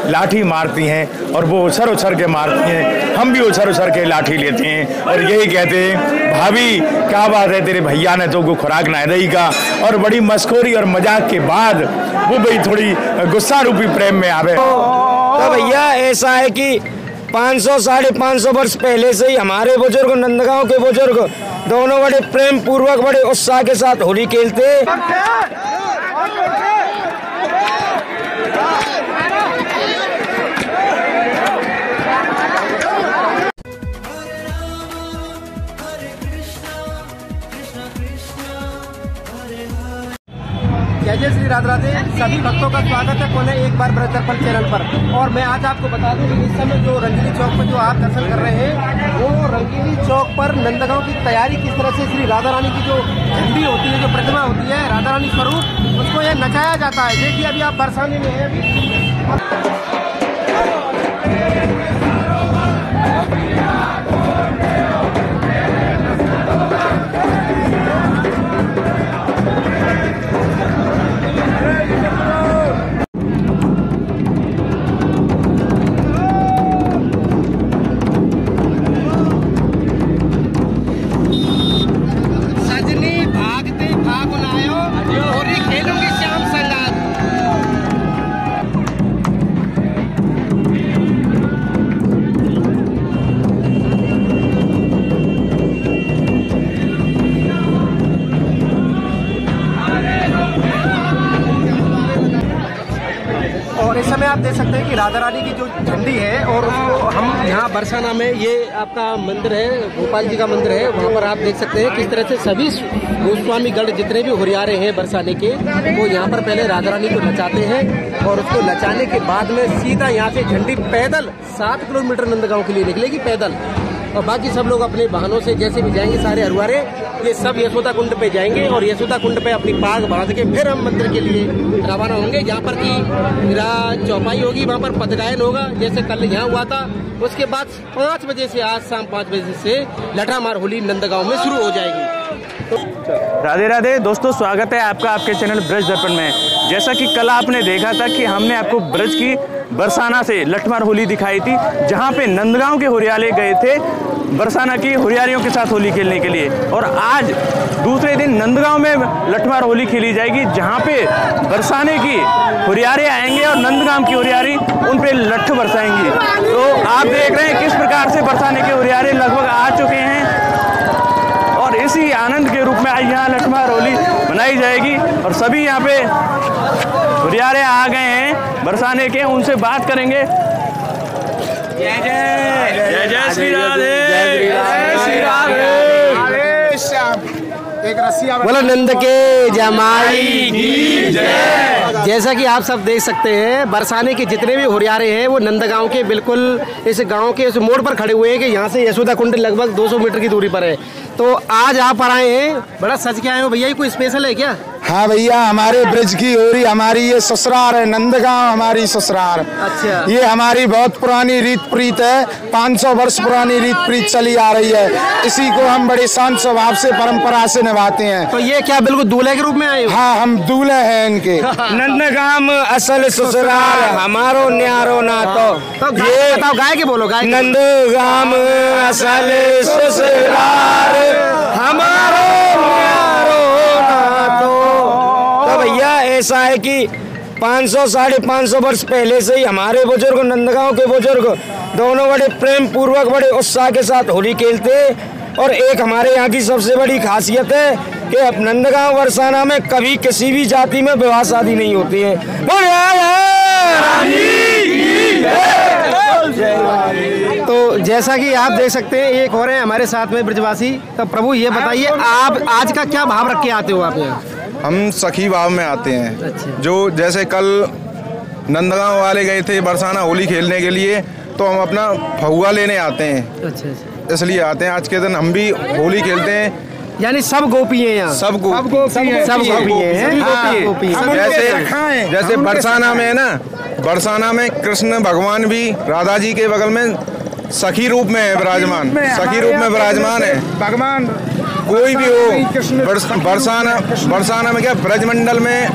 लाठी मारती हैं और वो उछर उछर के मारती हैं, हम भी उछर उछर के लाठी लेते हैं और यही कहते हैं भाभी क्या बात है तेरे भैया ने तो खुराक ना दही का। और बड़ी मस्कोरी और मजाक के बाद वो भाई थोड़ी गुस्सा रूपी प्रेम में आवे। तो भैया ऐसा है कि 500-550 वर्ष पहले से ही हमारे बुजुर्ग, नंदगांव के बुजुर्ग दोनों बड़े प्रेम पूर्वक, बड़े उत्साह के साथ होली खेलते। जय जय श्री राधे राधे। सभी भक्तों का स्वागत है कोने एक बार ब्रज दर्पण चैनल पर। और मैं आज आपको बता दूं कि इस समय जो रंगीली चौक पर जो आप दर्शन कर रहे हैं, वो रंगीली चौक पर नंदगांव की तैयारी किस तरह से श्री राधा रानी की जो झंडी होती है, जो प्रतिमा होती है राधा रानी स्वरूप, उसको यह नचाया जाता है। देखिए अभी आप बरसाने में है। और इस समय आप देख सकते हैं कि राधा रानी की जो झंडी है, और उसको हम यहाँ बरसाना में, ये आपका मंदिर है, गोपाल जी का मंदिर है, वहाँ पर आप देख सकते हैं किस तरह से सभी गोस्वामी गढ़ जितने भी हुरियारे हैं बरसाने के, वो यहाँ पर पहले राधा रानी को नचाते हैं और उसको नचाने के बाद में सीधा यहाँ से झंडी पैदल 7 किलोमीटर नंदगांव के लिए निकलेगी पैदल। और बाकी सब लोग अपने वाहनों से जैसे भी जाएंगे, सारे हरुआरे ये सब यशोदा कुंड पे जाएंगे और यशोदा कुंड पे अपनी पाग बांध के फिर हम मंदिर के लिए रवाना होंगे। यहाँ पर की चौपाई होगी, वहाँ पर पदगायन होगा जैसे कल यहाँ हुआ था। उसके बाद 5 बजे से, आज शाम 5 बजे से लठामार होली नंदगांव में शुरू हो जाएगी। राधे राधे दोस्तों, स्वागत है आपका आपके चैनल ब्रज दर्पण में। जैसा कि कल आपने देखा था कि हमने आपको ब्रज की बरसाना से लठमार होली दिखाई थी, जहां पे नंदगांव के हुरियारे गए थे बरसाना की हुरियारियों के साथ होली खेलने के लिए। और आज दूसरे दिन नंदगांव में लठमार होली खेली जाएगी, जहां पे बरसाने की हुरियारे आएंगे और नंदगांव की हुरियारी उन पे लठ बरसाएंगी। तो आप देख रहे हैं किस प्रकार से बरसाने के हुरियारे लगभग आ चुके हैं और इसी आनंद के रूप में आज यहाँ लठमार होली मनाई जाएगी। और सभी यहाँ पे हुरियारे आ गए हैं बरसाने के, उनसे बात करेंगे। जय जय जय जय श्री राधे, जय श्री राधे, एक रस्सी बोलो नंद के जमाई की जय। जैसा कि आप सब देख सकते हैं, बरसाने के जितने भी हुरियारे हैं वो नंदगांव के बिल्कुल इस गांव के इस मोड़ पर खड़े हुए हैं कि यहाँ से यशोदा कुंड लगभग 200 मीटर की दूरी पर है। तो आज आप पर आए हैं, बड़ा सज के आए हो भैया, ये कोई स्पेशल है क्या? हाँ भैया, हमारे ब्रज की होरी हमारी ये ससुराल है, नंदगांव हमारी ससुराल। अच्छा, ये हमारी बहुत पुरानी रीत प्रीत है, 500 वर्ष पुरानी रीत प्रीत चली आ रही है। इसी को हम बड़े शांत स्वभाव से परंपरा से निभाते हैं। तो ये क्या बिल्कुल दूल्हे के रूप में आए हो? हाँ, हम दूल्हे हैं इनके। नंदगांव असल ससुराल हमारो न्यारो ना। तो ये बताओ, गाय के बोलो, गाय। नंदगांव असल ससुराल हमारो न्यारो ना। तो भैया ऐसा है कि 500-550 वर्ष पहले से ही हमारे बुजुर्ग, नंदगांव के बुजुर्ग दोनों बड़े प्रेम पूर्वक, बड़े उत्साह के साथ होली खेलते। और एक हमारे यहाँ की सबसे बड़ी खासियत है कि नंदगांव बरसाना में कभी किसी भी जाति में विवाह शादी नहीं होती है। तो जैसा कि आप देख सकते हैं, एक और है हमारे साथ में ब्रजवासी। तो प्रभु ये बताइए, आप आज का क्या भाव रख के आते हो आप यहाँ? हम सखी भाव में आते हैं। अच्छा। जो जैसे कल नंदगांव वाले गए थे बरसाना होली खेलने के लिए, तो हम अपना फगुआ लेने आते हैं। अच्छा, इसलिए आते हैं। आज के दिन हम भी होली खेलते हैं। यानी सब गोपी हैं यहाँ? सब गोपी हैं। जैसे बरसाना में है ना, बरसाना में कृष्ण भगवान भी राधा जी के बगल में सखी रूप में है विराजमान, सखी रूप में विराजमान है भगवान। कोई भी हो बरसाना में क्या ब्रजमंडल में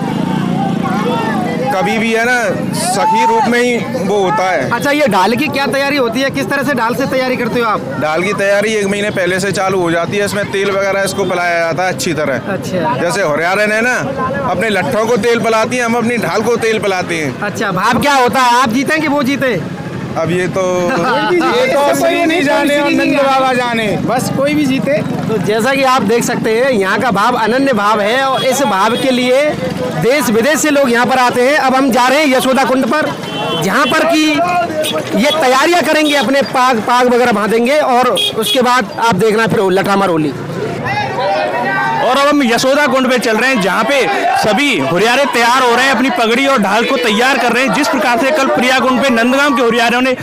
कभी भी है ना सखी रूप में ही वो होता है। अच्छा, ये ढाल की क्या तैयारी होती है, किस तरह से ढाल से तैयारी करते हो आप? ढाल की तैयारी 1 महीने पहले से चालू हो जाती है। इसमें तेल वगैरह इसको पिलाया जाता है अच्छी तरह। अच्छा, जैसे हुरियारे ने ना अपने लट्ठों को तेल पिलाती है, हम अपनी ढाल को तेल पिलाते हैं। अच्छा, भाव क्या होता है, आप जीते कि वो जीते? अब ये तो कोई नहीं जाने और नंद बाबा जाने, बस कोई भी जीते। तो जैसा कि आप देख सकते हैं यहाँ का भाव अनन्य भाव है और इस भाव के लिए देश विदेश से लोग यहाँ पर आते हैं। अब हम जा रहे हैं यशोदा कुंड पर, जहाँ पर कि ये तैयारियाँ करेंगे, अपने पाग वगैरह बांधेंगे और उसके बाद आप देखना फिर लठामार होली। और अब हम यशोदा कुंड पे चल रहे हैं, जहाँ पे सभी हुरियारे तैयार हो रहे हैं, अपनी पगड़ी और ढाल को तैयार कर रहे हैं। जिस प्रकार से कल प्रिया कुंड पे नंदगांव के हुरियारों ने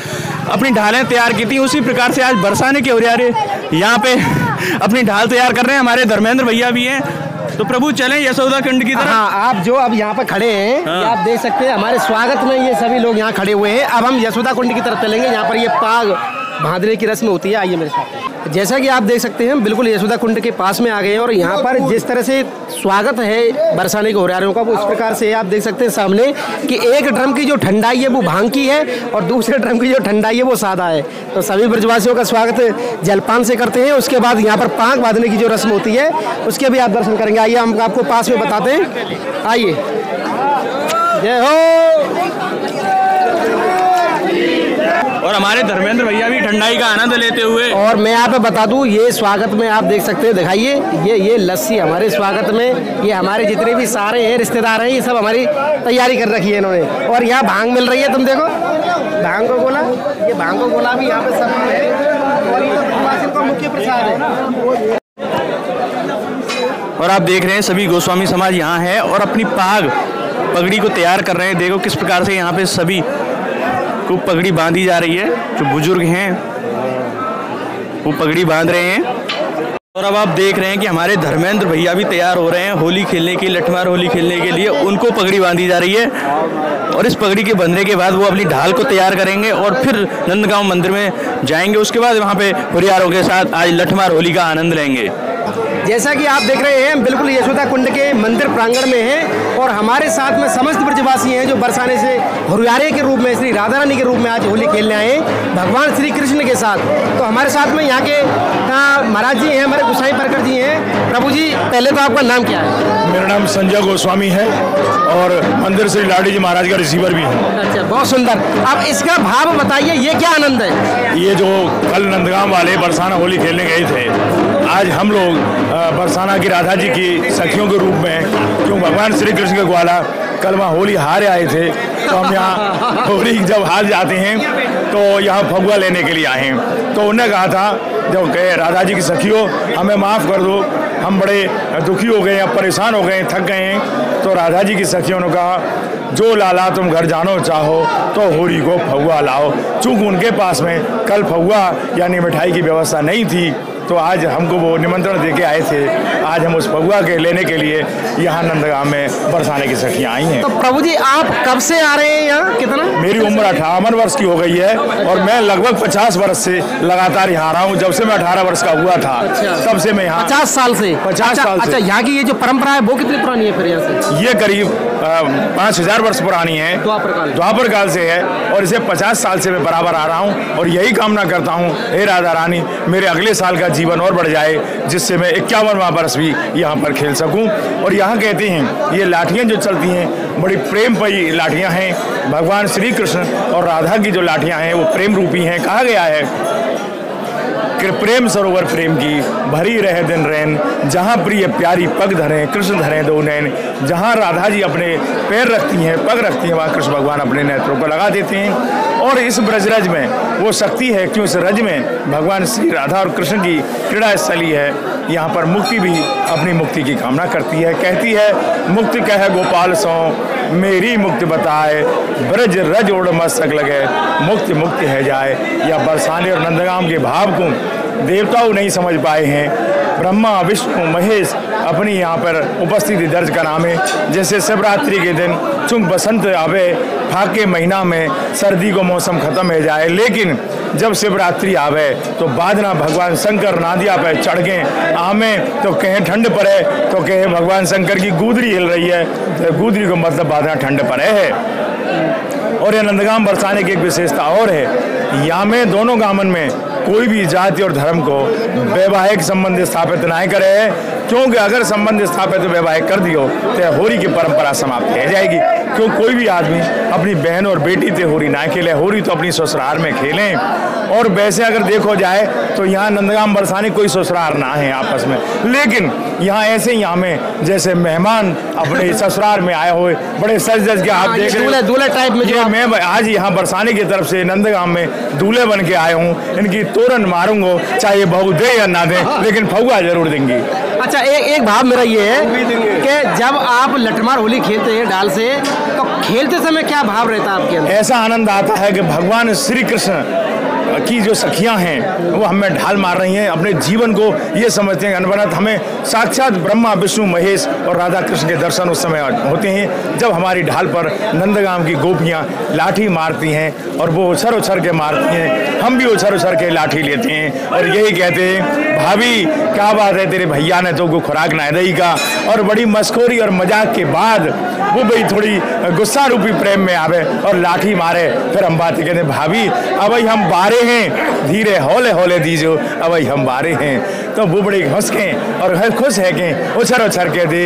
अपनी ढालें तैयार की थी, उसी प्रकार से आज बरसाने के हुरियारे यहाँ पे अपनी ढाल तैयार कर रहे हैं। हमारे धर्मेंद्र भैया भी हैं, तो प्रभु चलें यशोदा कुंड की तरफ। हाँ, आप जो अब यहाँ पर खड़े हैं, ये आप देख सकते हैं हमारे स्वागत में ये सभी लोग यहाँ खड़े हुए हैं। अब हम यशोदा कुंड की तरफ चलेंगे, यहाँ पर ये पाग बांधने की रस्म होती है। आइए मेरे साथ। जैसा कि आप देख सकते हैं बिल्कुल यशोदा कुंड के पास में आ गए हैं और यहाँ पर जिस तरह से स्वागत है बरसाने के हुरियारों का, वो इस प्रकार से आप देख सकते हैं सामने कि एक ड्रम की जो ठंडाई है वो भांग की है और दूसरे ड्रम की जो ठंडाई है वो सादा है। तो सभी ब्रजवासियों का स्वागत जलपान से करते हैं। उसके बाद यहाँ पर पाग बांधने की जो रस्म होती है उसके भी आप दर्शन करेंगे। आइए हम आपको पास में बताते हैं। आइए, जय हो। और हमारे धर्मेंद्र भैया भी ठंडाई का आनंद लेते हुए। और मैं यहाँ पे बता दूं, ये स्वागत में आप देख सकते हैं, दिखाइए ये लस्सी हमारे स्वागत में, ये हमारे जितने भी सारे हैं रिश्तेदार हैं, ये सब हमारी तैयारी कर रखी है इन्होंने। और यहाँ भांग मिल रही है, तुम देखो भांग को गोला, ये भांग को गोला भी यहाँ पे सब है और ये ब्रजवासियों का मुख्य प्रसाद है। और आप देख रहे हैं सभी गोस्वामी समाज यहाँ है और अपनी पगड़ी को तैयार कर रहे हैं। देखो किस प्रकार से यहाँ पे सभी को पगड़ी बांधी जा रही है। जो बुजुर्ग हैं वो पगड़ी बांध रहे हैं। और अब आप देख रहे हैं कि हमारे धर्मेंद्र भैया भी तैयार हो रहे हैं होली खेलने की, लठमार होली खेलने के लिए। उनको पगड़ी बांधी जा रही है और इस पगड़ी के बंधने के बाद वो अपनी ढाल को तैयार करेंगे और फिर नंदगांव मंदिर में जाएंगे। उसके बाद वहाँ पे हुरियारों के साथ आज लठमार होली का आनंद लेंगे। जैसा कि आप देख रहे हैं बिल्कुल यशोदा कुंड के मंदिर प्रांगण में है और हमारे साथ में समस्त ब्रजवासी हैं जो बरसाने से हुरियारे के रूप में, श्री राधा रानी के रूप में आज होली खेलने आए हैं भगवान श्री कृष्ण के साथ। तो हमारे साथ में यहाँ के महाराज जी हैं, हमारे गोसाई परकर जी हैं। प्रभु जी, पहले तो आपका नाम क्या है? मेरा नाम संजय गोस्वामी है और मंदिर श्री लाडी जी महाराज का रिसीवर भी है। अच्छा, बहुत सुंदर। अब इसका भाव बताइए, ये क्या आनंद है? ये जो कल नंदगांव वाले बरसाना होली खेलने गए थे, आज हम लोग बरसाना की राधा जी की सखियों के रूप में, क्यों भगवान श्री कृष्ण के ग्वाला कल वहाँ होली हारे आए थे, तो हम यहाँ होली जब हार जाते हैं तो यहाँ फगुआ लेने के लिए आए हैं। तो उन्हें कहा था, जब कहे राधा जी की सखियों हमें माफ़ कर दो, हम बड़े दुखी हो गए हैं, परेशान हो गए हैं, थक गए हैं। तो राधा जी की सखियों ने कहा, जो लाला तुम घर जानो चाहो तो होली को फगुआ लाओ। चूँकि उनके पास में कल फगुआ यानी मिठाई की व्यवस्था नहीं थी, तो आज हमको वो निमंत्रण देके आए थे। आज हम उस फगुआ के लेने के लिए यहाँ नंदगांव में बरसाने की सखियाँ आई हैं। तो प्रभु जी, आप कब से आ रहे हैं यहाँ? कितना? मेरी उम्र 58 वर्ष की हो गई है और मैं लगभग 50 वर्ष से लगातार यहाँ आ रहा हूँ। जब से मैं 18 वर्ष का हुआ था, तब से मैं यहाँ 50 साल से। 50 साल से। अच्छा, यहाँ की ये जो परंपरा है वो कितनी पुरानी है फिर यहाँ से? ये करीब 5000 वर्ष पुरानी है, द्वापर काल से है और इसे 50 साल से मैं बराबर आ रहा हूँ। और यही कामना करता हूँ, हे राधा रानी, मेरे अगले साल का जीवन और बढ़ जाए, जिससे मैं 51वां बरस भी यहाँ पर खेल सकूं। और यहाँ कहते हैं ये लाठियाँ जो चलती हैं बड़ी प्रेम पई लाठियाँ हैं। भगवान श्री कृष्ण और राधा की जो लाठियाँ हैं वो प्रेम रूपी हैं। कहा गया है कि प्रेम सरोवर प्रेम की भरी रहे दिन रैन, जहाँ प्रिय प्यारी पग धरें कृष्ण धरें दो नैन। जहाँ राधा जी अपने पैर रखती हैं, पग रखती हैं, वहाँ कृष्ण भगवान अपने नेत्रों को लगा देते हैं। और इस ब्रजरज में वो शक्ति है, क्यों इस रज में भगवान श्री राधा और कृष्ण की क्रीड़ा स्थली है। यहाँ पर मुक्ति भी अपनी मुक्ति की कामना करती है, कहती है मुक्ति कहे गोपाल सो मेरी मुक्ति बताए, ब्रज रज ओढ़ मस्तक लगे, मुक्ति मुक्ति है जाए। या बरसाने और नंदगांव के भाव को देवताओं नहीं समझ पाए हैं। ब्रह्मा विष्णु महेश अपनी यहाँ पर उपस्थिति दर्ज करावे। जैसे शिवरात्रि के दिन चूँकि बसंत आवे, फाग के महीना में सर्दी को मौसम खत्म हो जाए, लेकिन जब शिवरात्रि आवे तो बादना भगवान शंकर नादिया पे चढ़ गए आमे, तो कहें ठंड पड़े तो कहें भगवान शंकर की गूदरी हिल रही है, तो गूदरी को मतलब बादना ठंड पड़े है। और ये नंदगाम बरसाने की एक विशेषता और है, यहाँ में दोनों गामन में कोई भी जाति और धर्म को वैवाहिक संबंध स्थापित ना करे, क्योंकि अगर संबंध स्थापित वैवाहिक कर दियो तो होरी की परंपरा समाप्त हो जाएगी। क्यों कोई भी आदमी अपनी बहन और बेटी से होरी ना खेले, होरी तो अपनी ससुराल में खेलें। और वैसे अगर देखो जाए तो यहाँ नंदगाम बरसाने कोई ससुराल ना है आपस में, लेकिन यहाँ ऐसे यहाँ में जैसे मेहमान अपने ससुराल में आए हुए बड़े सज धज के आप देख रहे हैं दूल्हे टाइप में। जो मैं आज यहाँ बरसाने की तरफ से नंदगाम में दूल्हे बन के आया हूँ, इनकी तोरन मारूंगा, चाहे बहू दे या ना दे, लेकिन फगुआ जरूर देंगी। अच्छा, एक भाव मेरा ये है कि जब आप लठमार होली खेलते हैं डाल से, तो खेलते समय क्या भाव रहता है आपके अंदर? ऐसा आनंद आता है कि भगवान श्री कृष्ण की जो सखियां हैं वो हमें ढाल मार रही हैं, अपने जीवन को ये समझते हैं अनवरत हमें साक्षात ब्रह्मा विष्णु महेश और राधा कृष्ण के दर्शन उस समय होते हैं जब हमारी ढाल पर नंदगाम की गोपियां लाठी मारती हैं और वो उछर उछर के मारती हैं, हम भी उछर उछर के लाठी लेते हैं और यही कहते हैं भाभी क्या बात है तेरे भैया ने तो को खुराक ना दही का। और बड़ी मस्कोरी और मजाक के बाद वो भाई थोड़ी गुस्सा रूपी प्रेम में आवे और लाठी मारे, फिर हम बात कहते भाभी अब हम बारे हैं, धीरे हौले हौले दीजो अब हम बारे हैं। तो वो बड़ी हंसके और खुश है कि उछर उछर के दे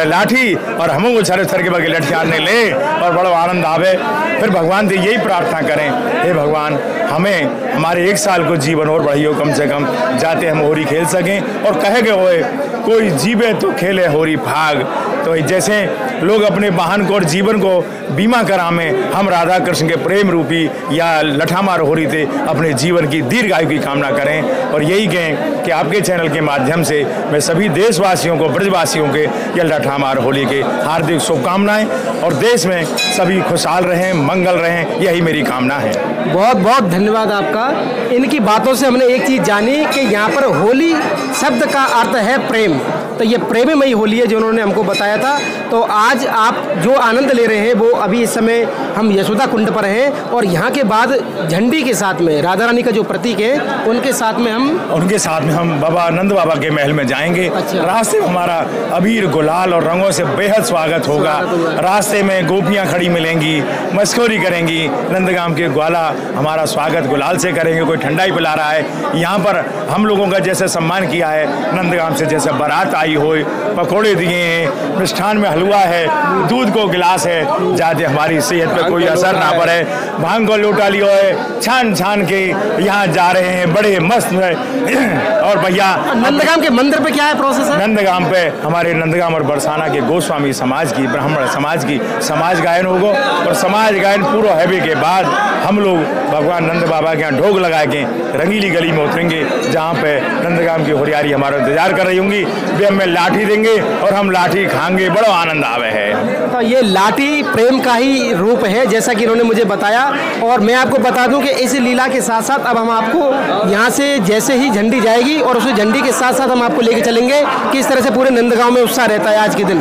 लाठी और हम उछर उछर के बगे लठियारने ले और बड़ा आनंद आवे। फिर भगवान से यही प्रार्थना करें, हे भगवान हमें हमारे 1 साल को जीवन और बढ़ियो कम से कम, जाते हम होरी खेल सकें। और कहे गए होए कोई जीवे तो खेले होरी भाग, तो जैसे लोग अपने वाहन को और जीवन को बीमा करामें, हम राधा कृष्ण के प्रेम रूपी या लठामार होरी थे अपने जीवन की दीर्घायु की कामना करें। और यही कहें कि आपके चैनल के माध्यम से मैं सभी देशवासियों को, ब्रजवासियों के ये लठामार होली के हार्दिक शुभकामनाएं और देश में सभी खुशहाल रहें, मंगल रहें, यही मेरी कामना है। बहुत बहुत धन्यवाद आपका। इनकी बातों से हमने एक चीज़ जानी कि यहाँ पर होली शब्द का अर्थ है प्रेम, तो ये प्रेममयी होली है जो उन्होंने हमको बताया था। तो आज आप जो आनंद ले रहे हैं वो अभी इस समय हम यशोदा कुंड पर हैं और यहाँ के बाद झंडी के साथ में राधा रानी का जो प्रतीक है उनके साथ में हम बाबा नंद बाबा के महल में जाएंगे। अच्छा। रास्ते में हमारा अबीर गुलाल और रंगों से बेहद स्वागत होगा। रास्ते में गोपियाँ खड़ी मिलेंगी, मस्कोरी करेंगी, नंदगाम के ग्वाला हमारा स्वागत गुलाल से करेंगे, कोई ठंडाई पिला रहा है। यहाँ पर हम लोगों का जैसे सम्मान किया है, नंदगाम से जैसे बारात आई हो, पकौड़े दिए हैं, मिष्ठान में हलवा है, दूध को गिलास है, जाते हमारी सेहत पे कोई असर ना पड़े। भांग को लोटा लियो है, छान छान के यहाँ जा रहे हैं बड़े मस्त में। और भैया नंदगाम के मंदिर पे क्या है प्रोसेस है? नंदगाम पे हमारे नंदगाम और बरसाना के गोस्वामी समाज की, ब्राह्मण समाज की समाज गायन होगा और समाज गायन पूरा हैवे के बाद हम लोग भगवान नंद बाबा के यहाँ ढोग लगा के रंगीली गली में उतरेंगे, जहाँ पे नंदगाम की होरियारी हमारा इंतजार कर रही होंगी। वे हमें लाठी देंगे और हम लाठी खाएंगे, बड़ा आनंद आवे है। तो ये लाठी प्रेम का ही रूप है जैसा कि इन्होंने मुझे बताया। और मैं आपको बता दूं कि इस लीला के साथ साथ अब हम आपको यहाँ से जैसे ही झंडी जाएगी और उस झंडी के साथ साथ हम आपको लेके चलेंगे किस तरह से पूरे नंदगांव में उत्साह रहता है आज के दिन।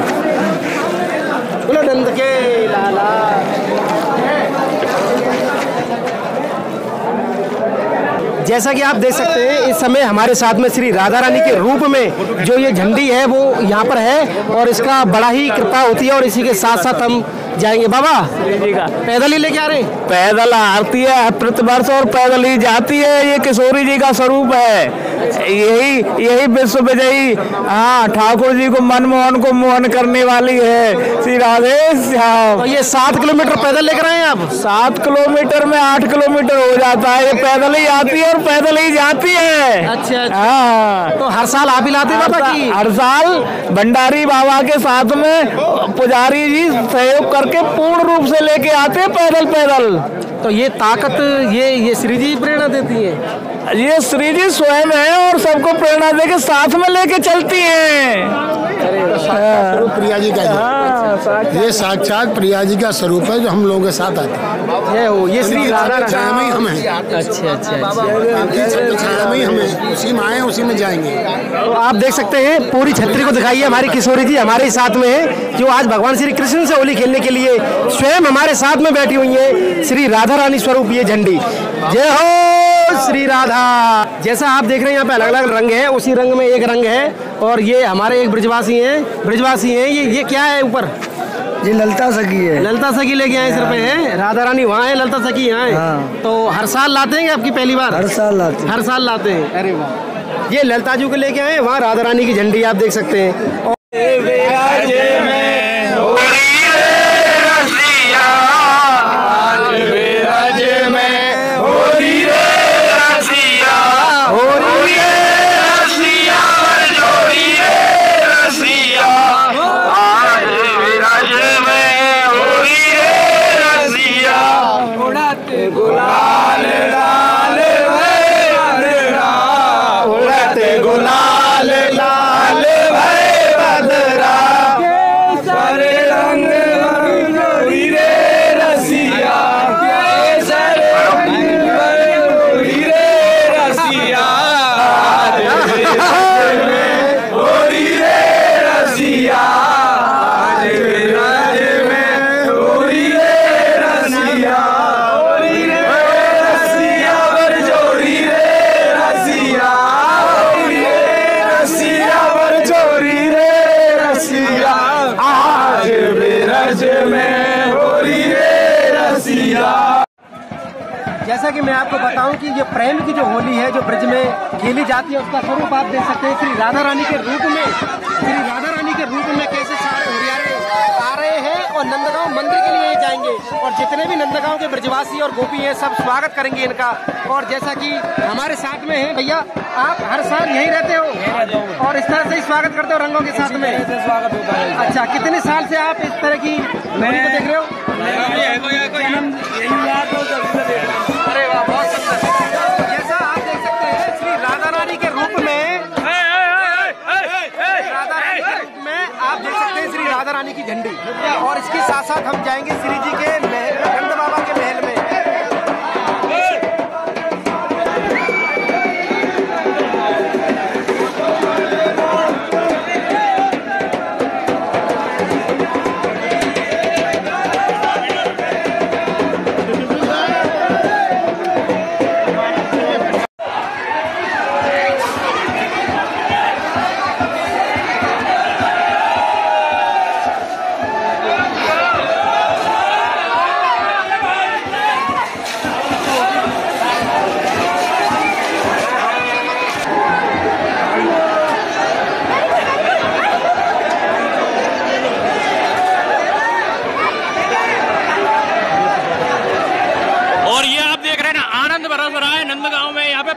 बोलो नंद के लाला। जैसा कि आप देख सकते हैं इस समय हमारे साथ में श्री राधा रानी के रूप में जो ये झंडी है वो यहाँ पर है और इसका बड़ा ही कृपा होती है। और इसी के साथ साथ हम जाएंगे। बाबा जी का पैदल ही लेके आ रहे हैं? पैदल आती है प्रतिवर्ष और पैदल ही जाती है। ये किशोरी जी का स्वरूप है, यही विश्व विजयी हाँ ठाकुर जी को मनमोहन को मोहन करने वाली है श्री राधे श्याम। तो ये 7 किलोमीटर पैदल लेकर आए हैं आप? 7 किलोमीटर में 8 किलोमीटर हो जाता है। ये पैदल ही आती है और पैदल ही जाती है। अच्छा। हाँ, तो हर साल आप ही लाते हैं बाबा की? हर साल भंडारी बाबा के साथ में पुजारी जी सहयोग करके पूर्ण रूप से लेके आते हैं पैदल। तो ये ताकत ये श्री जी प्रेरणा देती है? ये श्री जी स्वयं है और सबको प्रेरणा देके साथ में लेके चलती हैं। प्रिया जी का ये साक्षात प्रिया जी का स्वरूप है जो हम लोगों के साथ आते हैं। जय हो। ये श्री राधा छाया में ही हम हैं। अच्छा। छाया में ही हम हैं, उसी में आए उसी में जाएंगे। तो आप देख सकते हैं पूरी छतरी को दिखाइए। हमारी किशोरी जी हमारे साथ में है जो आज भगवान श्री कृष्ण से होली खेलने के लिए स्वयं हमारे साथ में बैठी हुई है। श्री राधा रानी स्वरूप ये झंडी। जय हो श्री राधा। जैसा आप देख रहे हैं यहाँ पे अलग अलग रंग है, उसी रंग में एक रंग है। और ये हमारे एक ब्रजवासी हैं। ये क्या है ऊपर? ये ललता सखी है। ललता सखी लेके आए सिर पे है। राधा रानी वहाँ है, ललता सखी यहाँ है। हाँ। तो हर साल लाते हैं आपकी पहली बार? हर साल लाते हैं। अरे वाह। ये ललता जी को लेके आए, वहाँ राधा रानी की झंडी आप देख सकते हैं। और जैसा कि मैं आपको बताऊं कि ये प्रेम की जो होली है जो ब्रज में खेली जाती है उसका स्वरूप आप देख सकते हैं। श्री राधा रानी के रूप में कैसे सारे हुरियारे आ रहे हैं और नंदगांव मंदिर के लिए जाएंगे और जितने भी नंदगांव के ब्रजवासी और गोपी हैं सब स्वागत करेंगे इनका। और जैसा कि हमारे साथ में है भैया, आप हर साल यहीं रहते हो और इस तरह से ही स्वागत करते हो रंगों के साथ में? स्वागत होता है। अच्छा, कितने साल से आप इस तरह की होली को देख रहे हो? अरे वाह, बहुत सुंदर। जैसा आप देख सकते हैं श्री राधा रानी के रूप में आप देख सकते हैं श्री राधा रानी की झंडी। और इसके साथ साथ हम जाएंगे श्री जी के नंद बाबा के महल में।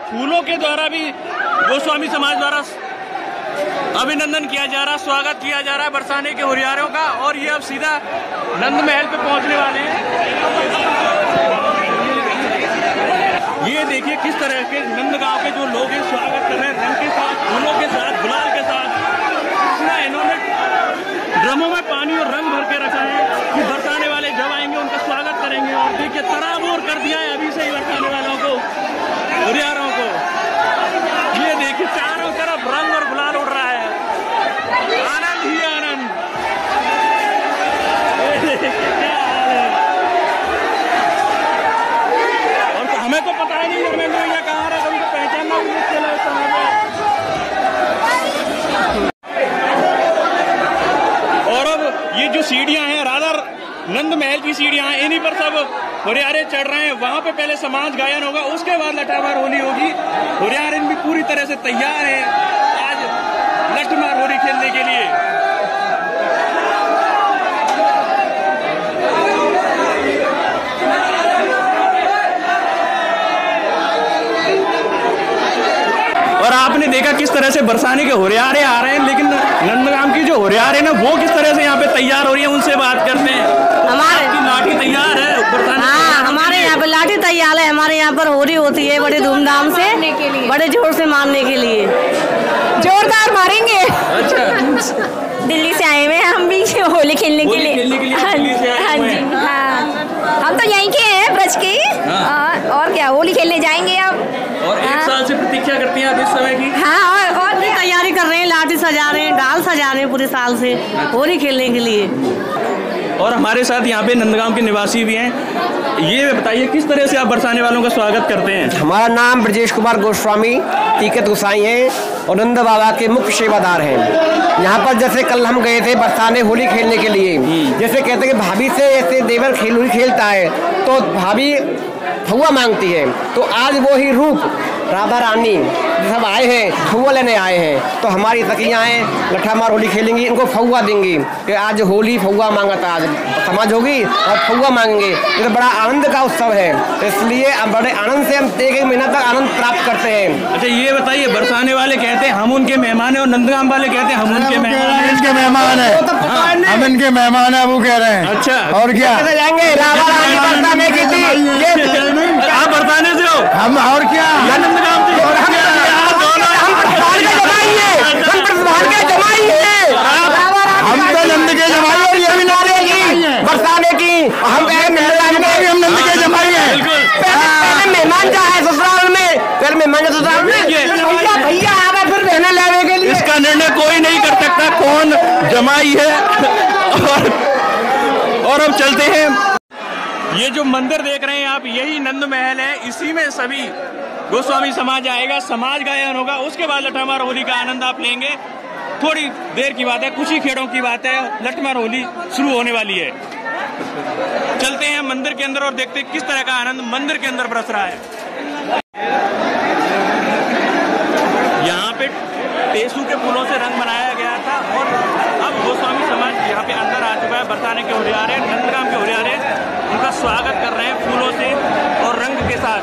फूलों के द्वारा भी गोस्वामी समाज द्वारा अभिनंदन किया जा रहा, स्वागत किया जा रहा है बरसाने के हुरियारों का। और ये अब सीधा नंद महल पे पहुंचने वाले हैं। ये देखिए किस तरह के नंदगांव के जो लोग हैं स्वागत कर रहे हैं, रंग के साथ, फूलों के साथ, गुलाल के साथ। इतना इन्होंने ड्रमों में पानी और रंग भर के रखा है कि बरसाने वाले जब आएंगे उनका स्वागत करेंगे। और देखिए तराबोर कर दिया है अभी से ही बरसाने वालों को, हुरियारों को। ये देखिए चारों तरफ रंग और गुलाल उड़ रहा है, आनंद ही आनंद। क्या हाल है। और तो हमें तो पता ही नहीं धर्मेंद्र भैया कहाँ रहे, उनको पहचानना भी मुश्किल है इस समय में। और अब ये जो सीढ़ियां हैं राधा नंद महल की सीढ़ियां हैं, इन्हीं पर सब हुरियारे चढ़ रहे हैं। वहां पे पहले समाज गायन होगा, उसके बाद लठामार होली होगी। हुरियारे भी पूरी तरह से तैयार हैं आज लठमार होली खेलने के लिए। और आपने देखा किस तरह से बरसाने के हुरियारे आ रहे हैं, लेकिन नंदगांव की जो हुरियारे ना वो किस तरह से यहाँ पे तैयार हो रही है, उनसे बात करते हैं। हमारे लाठी तैयार है? हाँ, हमारे यहाँ पे लाठी तैयार है। हमारे यहाँ पर होली होती है बड़े धूमधाम से, बड़े जोर से मारने के लिए। जोरदार मारेंगे। अच्छा, दिल्ली से आए हुए हैं हम भी होली खेलने के लिए। हाँ जी हाँ, हम तो यहीं के हैं ब्रज के। और क्या, होली खेलने जाएंगे अब। और एक साल से प्रतीक्षा करती हैं आप इस समय की? हाँ, और भी तैयारी कर रहे हैं, लाठी सजा रहे हैं, डाल सजा रहे हैं पूरे साल से होली खेलने के लिए। और हमारे साथ यहाँ पे नंदगांव के निवासी भी हैं। ये बताइए किस तरह से आप बरसाने वालों का स्वागत करते हैं? हमारा नाम ब्रजेश कुमार गोस्वामी तीकत गोसाई हैं और नंद बाबा के मुख्य सेवादार हैं। यहाँ पर जैसे कल हम गए थे बरसाने होली खेलने के लिए, जैसे कहते हैं कि भाभी से ऐसे देवर होली खेलता है तो भाभी फुआ मांगती है, तो आज वो ही रूप राधा रानी सब आए हैं, फुआ लेने आए हैं। तो हमारी सखियाँ हैं लट्ठा मार होली खेलेंगी, इनको फुआ देंगी कि आज होली फुआ मांगा था, आज समाज होगी और फुआ मांगेंगे। ये तो बड़ा आनंद का उत्सव है, इसलिए बड़े आनंद से हम एक महीना तक आनंद प्राप्त करते हैं। अच्छा ये बताइए, बरसाने वाले कहते हैं हम उनके मेहमान हैं और नंदगांव वाले कहते हैं हम उनके मेहमान हैं। इनके मेहमान है, हम इनके मेहमान है, वो कह रहे हैं। अच्छा, और क्या जाएंगे राधा रानी बरसाने की थी, आप बरसाने से हो? हम और क्या नंदगांव से? हम तो नंद के जमाई और ये भी नारे की बरसाने की, हम हम नंद के जमाई हैं। पहले मेहमान जा है ससुराल में, पहले मेहमान ससुराल में भैया आ गए फिर बहना लाने के लिए। इसका निर्णय कोई नहीं कर सकता कौन जमाई है। और अब चलते हैं। ये जो मंदिर देख रहे हैं आप, यही नंद महल है। इसी में सभी गोस्वामी समाज आएगा, समाज गायन होगा, उसके बाद लठमार होली का आनंद आप लेंगे। थोड़ी देर की बात है, कुछ ही खेड़ों की बात है, लठमार होली शुरू होने वाली है। चलते हैं मंदिर के अंदर और देखते हैं किस तरह का आनंद मंदिर के अंदर बरस रहा है। यहाँ पे टेसू के फूलों से रंग बनाया गया था और अब गोस्वामी समाज यहाँ पे अंदर आ चुका है। बरसाने के होरियारे, नंदगांव के होरियारे उनका स्वागत कर रहे हैं फूलों से और रंग के साथ।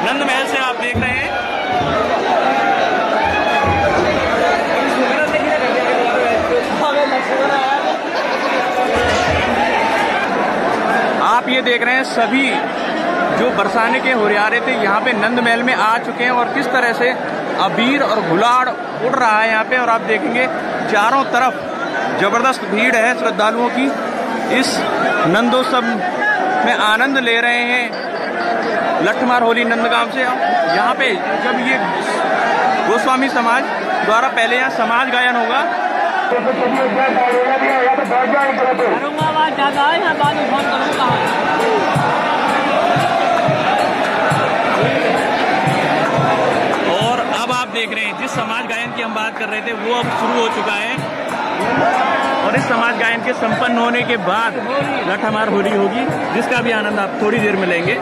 नंद महल से आप देख रहे हैं। आप ये देख रहे हैं सभी जो बरसाने के होरियारे थे यहाँ पे नंद महल में आ चुके हैं और किस तरह से अबीर और गुलाल उड़ रहा है यहाँ पे। और आप देखेंगे चारों तरफ जबरदस्त भीड़ है श्रद्धालुओं की, इस नंदोत्सव में आनंद ले रहे हैं लठमार होली नंदगांव से। यहाँ पे जब ये गोस्वामी समाज द्वारा पहले यहाँ समाज गायन होगा। और अब आप देख रहे हैं जिस समाज गायन की हम बात कर रहे थे वो अब शुरू हो चुका है और इस समाज गायन के संपन्न होने के बाद लठमार होली होगी, जिसका भी आनंद आप थोड़ी देर में लेंगे।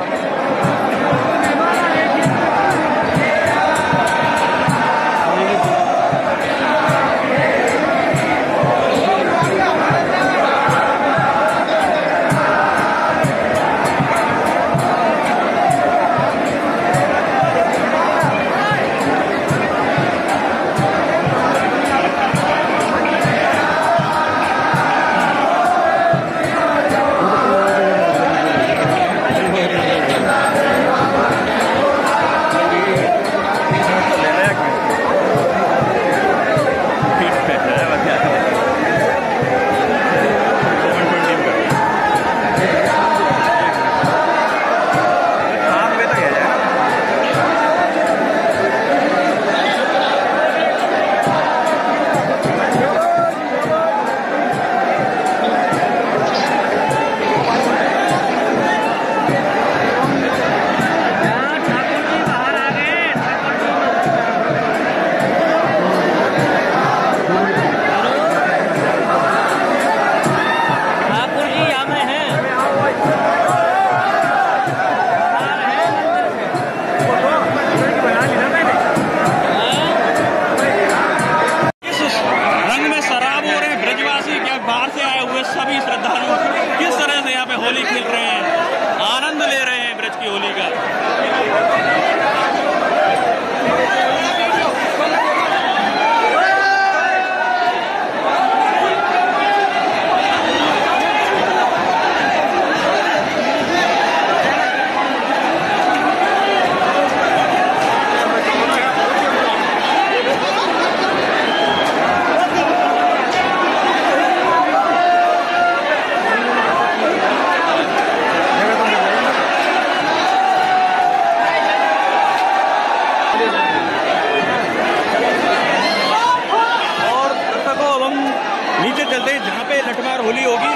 हम नीचे चलते हैं जहाँ पे लठमार होली होगी,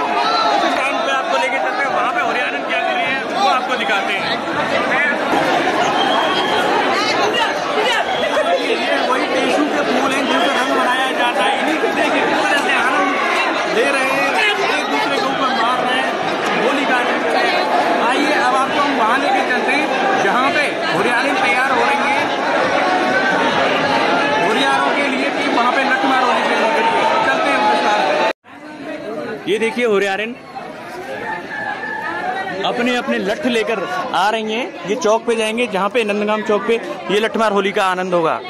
उस स्थान पे आपको लेके चलते हैं। वहाँ पे हरियाणा क्या कर रहे हैं वो आपको दिखाते हैं। ये वही टेसू के फूल हैं जिनसे रंग बनाया जाता है। इन्हीं को देखिए किस तरह से आनंद ले रहे हैं, एक दूसरे के ऊपर मार रहे हैं, होली का आनंद ले रहे हैं। आइए अब आपको हम वहाँ लेके चलते हैं जहाँ पे हरियाणी तैयार हो रही है होरियारों के लिए, कि वहाँ पे लठमार होली खेलने के लिए चलते हैं उस स्थान पे। ये देखिए होरियारन अपने अपने लठ लेकर आ रही हैं। ये चौक पे जाएंगे जहाँ पे नंदगाम चौक पे ये लठमार होली का आनंद होगा।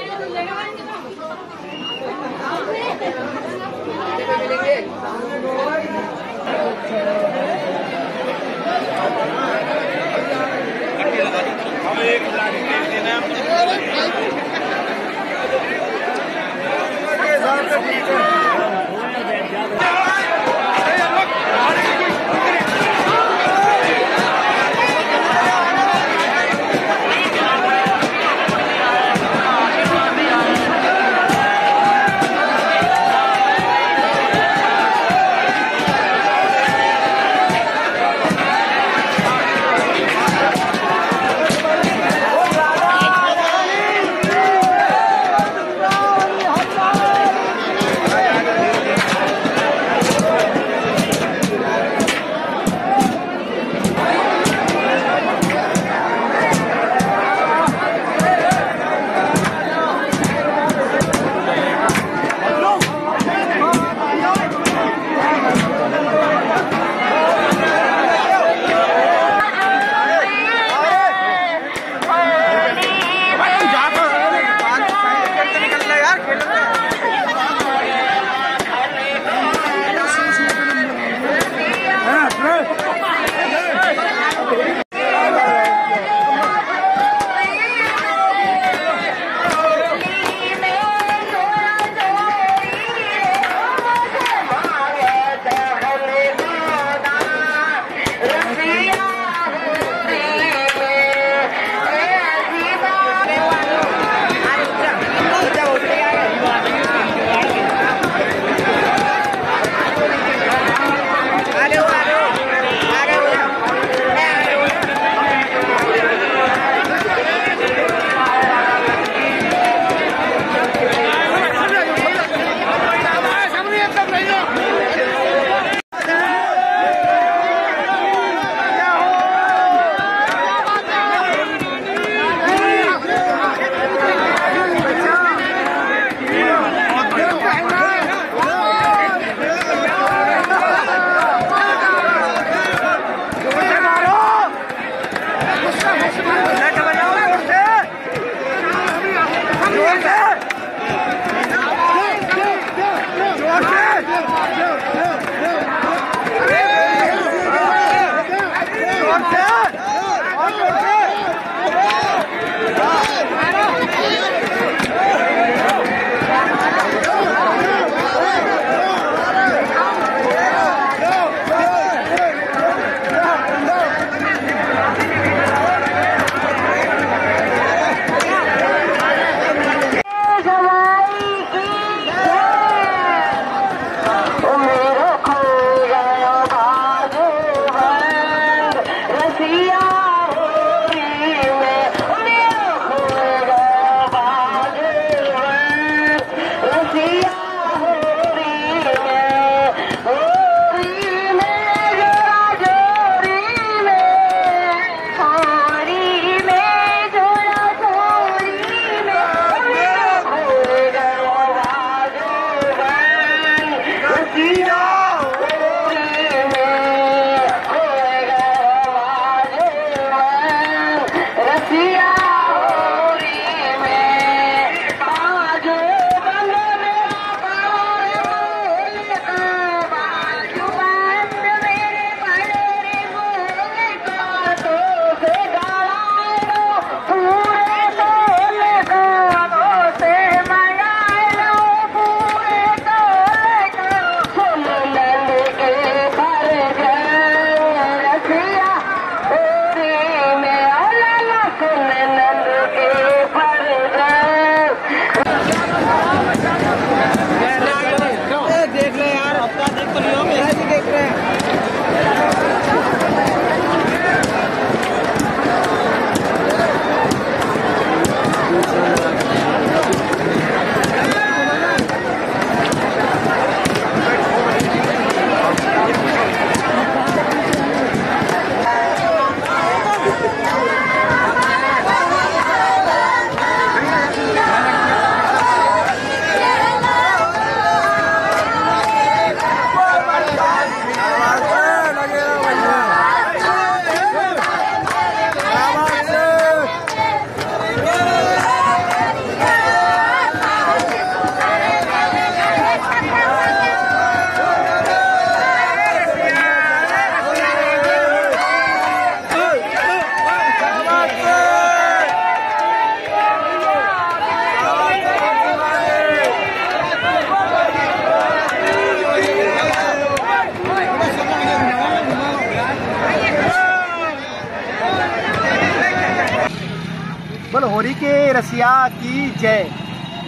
होली के रसिया की जय।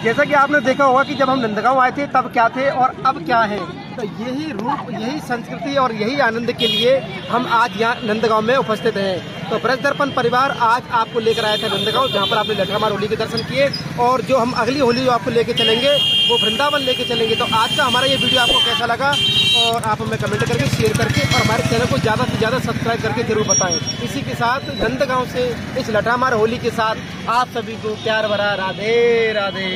जैसा कि आपने देखा होगा कि जब हम नंदगांव आए थे तब क्या थे और अब क्या है, तो यही रूप, यही संस्कृति और यही आनंद के लिए हम आज यहाँ नंदगांव में उपस्थित हैं। तो ब्रज दर्पण परिवार आज आपको लेकर आया था नंदगांव, जहाँ पर आपने लठमार होली के दर्शन किए और जो हम अगली होली जो आपको लेके चलेंगे वो वृंदावन लेके चलेंगे। तो आज का हमारा ये वीडियो आपको कैसा लगा और आप हमें कमेंट करके, शेयर करके और हमारे चैनल को ज़्यादा से ज़्यादा सब्सक्राइब करके जरूर बताएं। इसी के साथ नंदगांव से इस लठमार होली के साथ आप सभी को प्यार भरा राधे राधे।